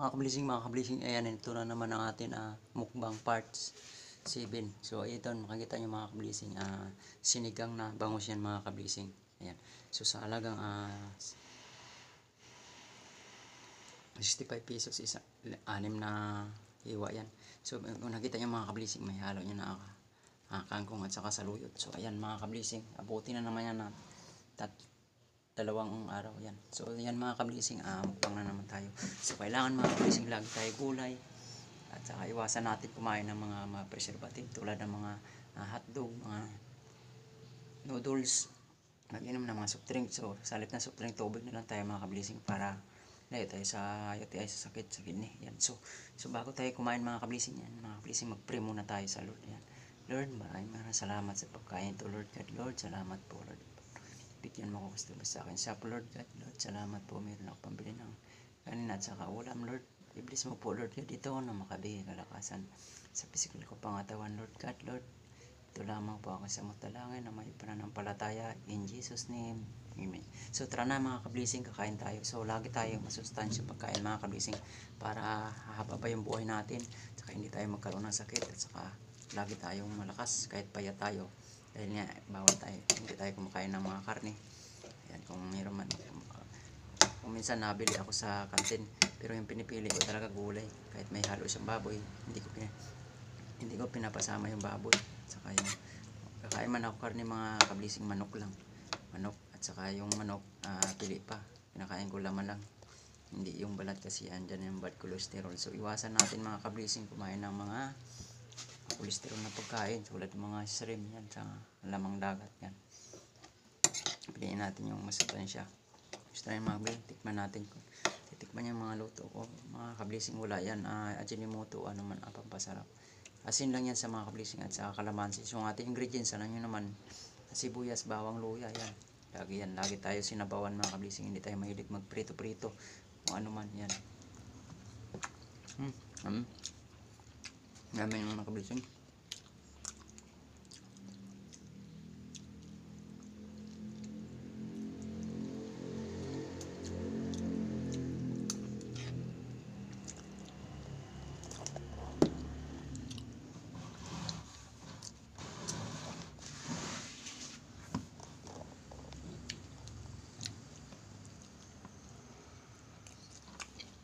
mga kablising, ayan, ito na naman ang atin mukbang parts 7. So ito, makikita nyo mga kablising, sinigang na bangus yan mga kablising. Ayan. So sa halagang 65 pesos isa, 6 na hiwa yan. So kung nakita nyo mga kablising, may halo nyo na kangkong at saka saluyot. So ayan mga kablising, abuti na naman yan na dalawang araw yan. So yan mga kablising, mukbang na naman tayo. So kailangan mga kablising lagi tayo gulay at saka iwasan natin kumain ng mga preservative tulad ng mga hotdog, mga noodles, mag-inom ng mga soft drink. So sa halip na soft drink, tubig na lang tayo mga kablising para layo tayo sa UTI, sa sakit sa kidney. Yan. So bago tayo kumain mga kablising, yan mga kablising, mag-pray muna tayo sa Lord. Yan. Lord, maraming salamat sa pagkain to Lord God. Lord, salamat po Lord. Bigyan mo ko gusto ba sa akin sa Lord God. Lord, salamat po, meron ako pambili ng kanin at saka ulam Lord. I-bless mo po Lord God dito na makabigay kalakasan sa physical ko pangatawan Lord God. Lord, ito lamang po ako sa mutalangin na may pananampalataya in Jesus name, amen. So tara na mga kablising, kakain tayo. So lagi tayong masustansya pagkain mga kablising para hahaba pa yung buhay natin, saka hindi tayo magkaroon ng sakit, at saka lagi tayong malakas kahit payat tayo. Dahil nga, bawal tayo, hindi tayo kumakain ng mga karne. Ayan, kung mayroon man. Kung minsan nabili ako sa kantin, pero yung pinipili ko talaga gulay. Kahit may halo siyang baboy, hindi ko pinapasama yung baboy. Saka yung, kakain man ako karne mga kablising, manok lang. Manok, at saka yung manok, pili pa. Pinakain ko laman lang. Hindi yung balat kasi andyan yung bad cholesterol. So iwasan natin mga kablising kumain ng mga cholesterol na pagkain tulad ng mga shrimp yan sa lamang dagat yan. Piliin natin yung masustansya. Gusto rin mga kablising, tikman natin. Titikman yung mga luto ko mga kablising, wala yan ajinomoto, ano man pampasarap. Asin lang yan sa mga kablising at saka kalamansi. So ang ating ingredients, alam nyo naman, sibuyas, bawang, luya, yan. Lagi tayo sinabawan mga kablising, hindi tayo mahilig magprito-prito kung ano man yan. Namin yung mga kablising.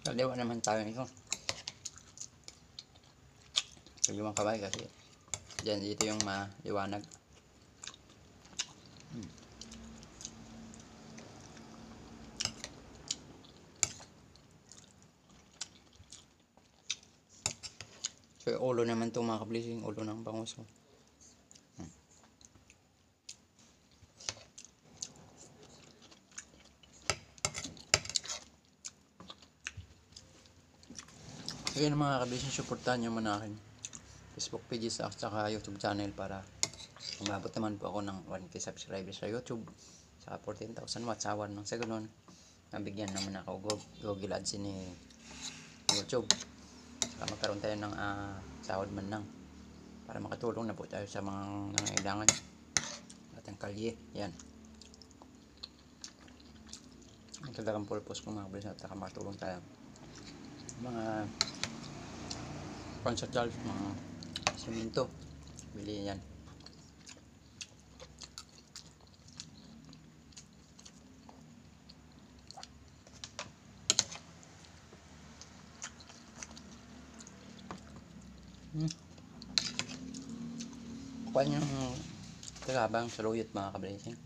Kaliwa naman tayo nito. Kaliwang kaway kasi dyan dito yung maliwanag. So ulo naman itong mga kablising, ulo ng bangus. Sige na mga kablising, supportahan nyo man akin Facebook pages at saka YouTube channel para umabot naman po ako ng 1K subscribers sa YouTube, sa 14,000 watsawan ng sa ganun nabigyan naman ako Google Ads ni YouTube, saka magkaroon tayo ng sahod man lang para makatulong na po tayo sa mga nangailangan at ang kalye. Yan ang talagang purpose ko mga kablising, at saka makatulong tayo mga pansatral, mga simento, bili yan. Kuha nyo ng talabang saluyot mga kablising,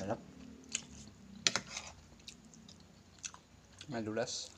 malap, madulas.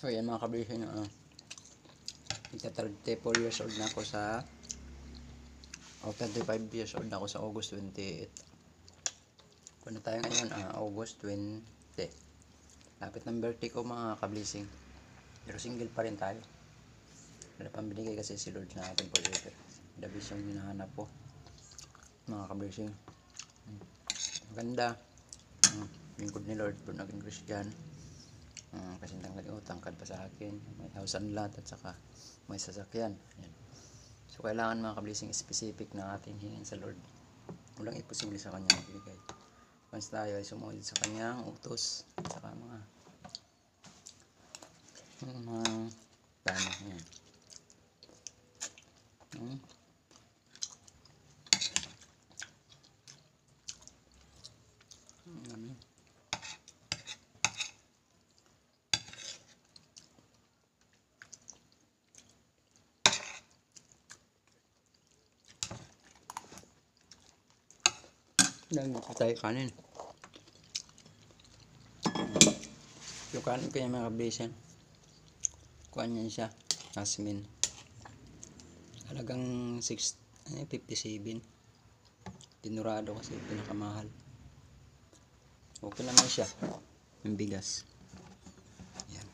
So yan mga kablising, 34 years old na ako sa 35 years old na ako sa August 28. Kung na tayo ngayon, August 20. Lapit ng birthday ko mga kablising. Pero single pa rin tayo. Wala pang binigay kasi si Lord na ating forever. Dabis yung hinahanap po mga kablising. Maganda. Lingkod ni Lord, pero naging Christian. Kasi tangkad pa sa akin. May house and lot at saka may sasakyan. Ayan. So kailangan mga kablising specific na ating hingin sa Lord. Walang imposible sa kanya ibigay. Once tayo ay sumunod sa kanyang utos at saka mga plano. Ayan. Lagi pa tayo kanin. Yung kanin ko yung mga kablising. Kuha niyan siya. Jasmine. Halagang 57. Tinurado kasi pinakamahal. Okay naman siya. Yung bigas. Ayan.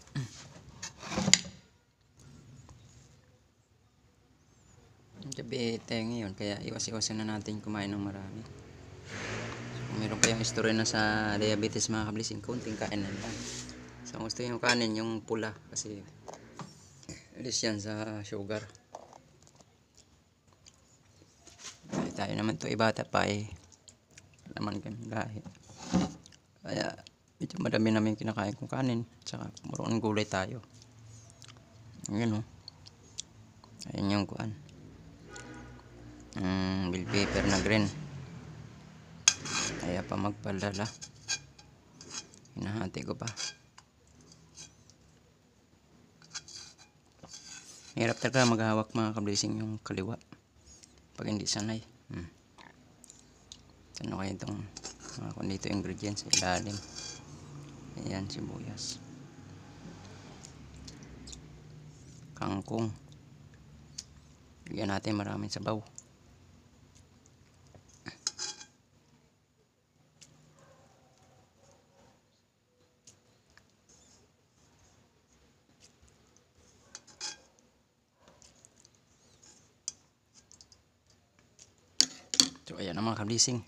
Gabi tayo ngayon. Kaya iwas-iwasan na natin kumain ng marami. So, meron kayong istorya na sa diabetes mga kablising. Kunting kain na lang. So gusto yung kanin yung pula. Kasi alis yan sa sugar. Tayo naman to ibata pa naman kami lahi, kaya medyo madami namin kinakain kong kanin, tsaka marunong gulay tayo. Ayan ayun yung kuan, bell pepper na green, kaya pa magpalala, hinahati ko pa. Hirap talaga maghawak mga kablising yung kaliwa pag hindi sanay. Ano kayo itong kung dito ingredients sa ilalim. Ayan, sibuyas, kangkong, bigyan natin maraming sabaw. So ayan ang mga kablising,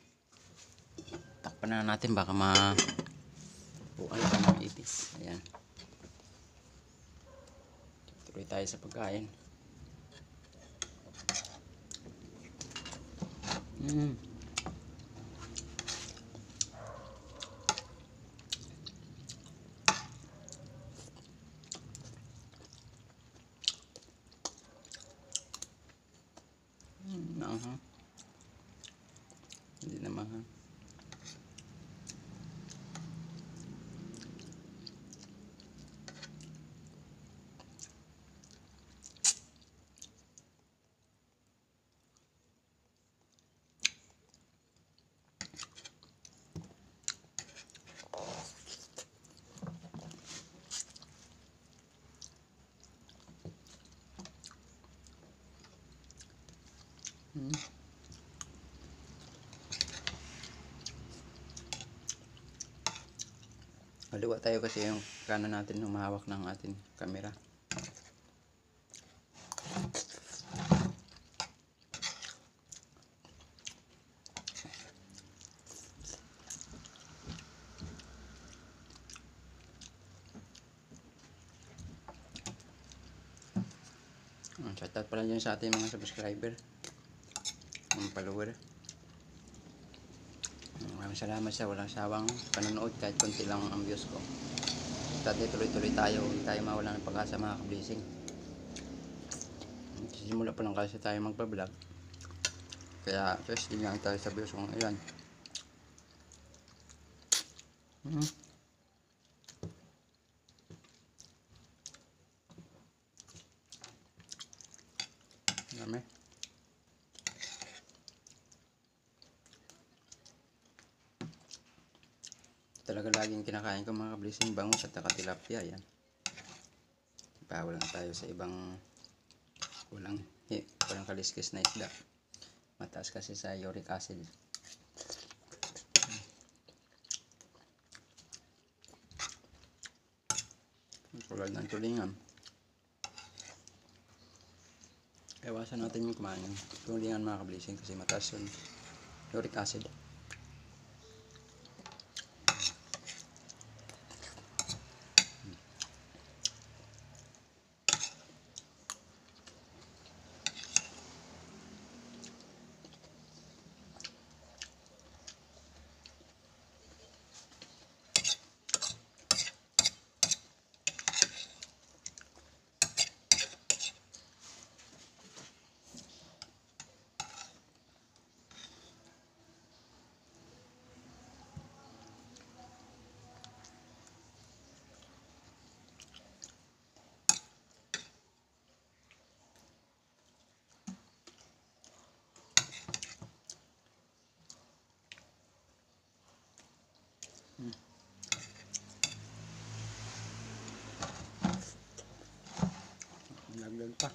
takpan na natin baka puan pa ng ipis. Ayan, tuloy tayo sa pagkain. Hindi naman Maliwa tayo kasi yung kanan natin humahawak ng ating camera. Shoutout pala dyan sa ating mga subscriber, mga follower. Maraming salamat sa walang sawang panonood kahit konti lang ang views ko. Dati tuloy-tuloy tayo, hindi tayo mawala ng pag-asa mga kablising. Simula pa lang kasi tayo magpa-vlog, kaya testing lang tayo sa views kung ilan. Dami. Talaga laging kinakain ko mga kablising, bangus at tilapia. Yan. Bawal na tayo sa ibang walang kaliskis na isda. Mataas kasi sa uric acid. Tulad ng tulingan. Iwasan natin yung kumain ng tulingan mga kablising kasi mataas yung uric acid. Laglag pa.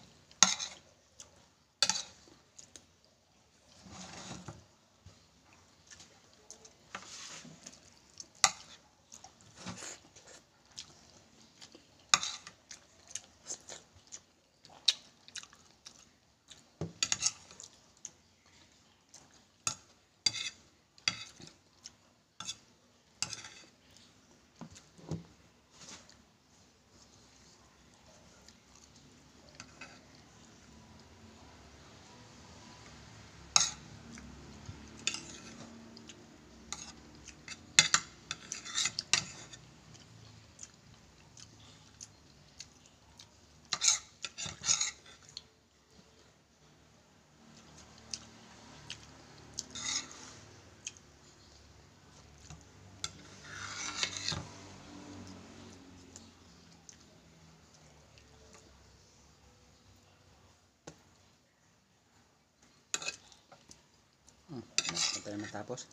Hindi tayo matapos.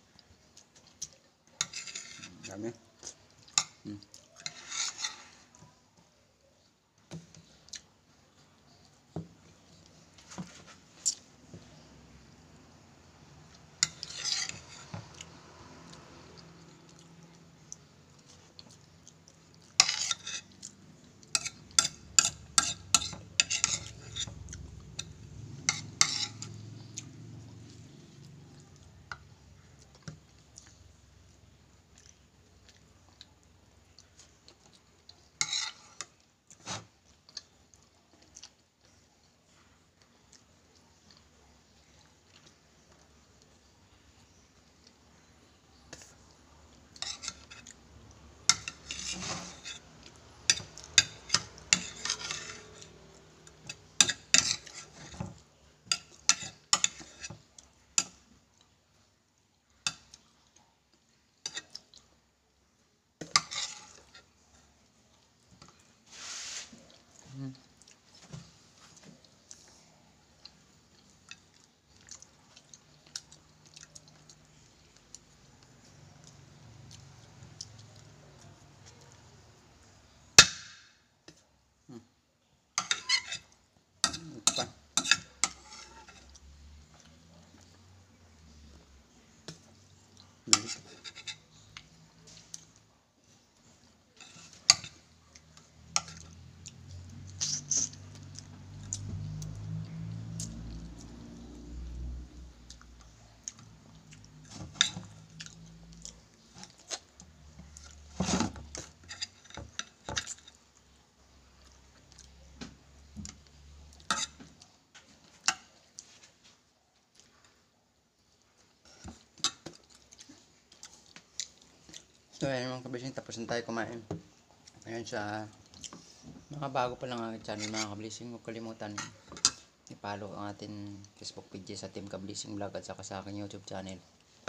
Dami. Pa. So ayun mga kablising, tapos na tayo kumain. Ngayon sa mga bago pa lang ang channel mga kablising, huwag kalimutan i-follow ang ating Facebook page sa Team Kablising Vlog at saka sa aking YouTube channel.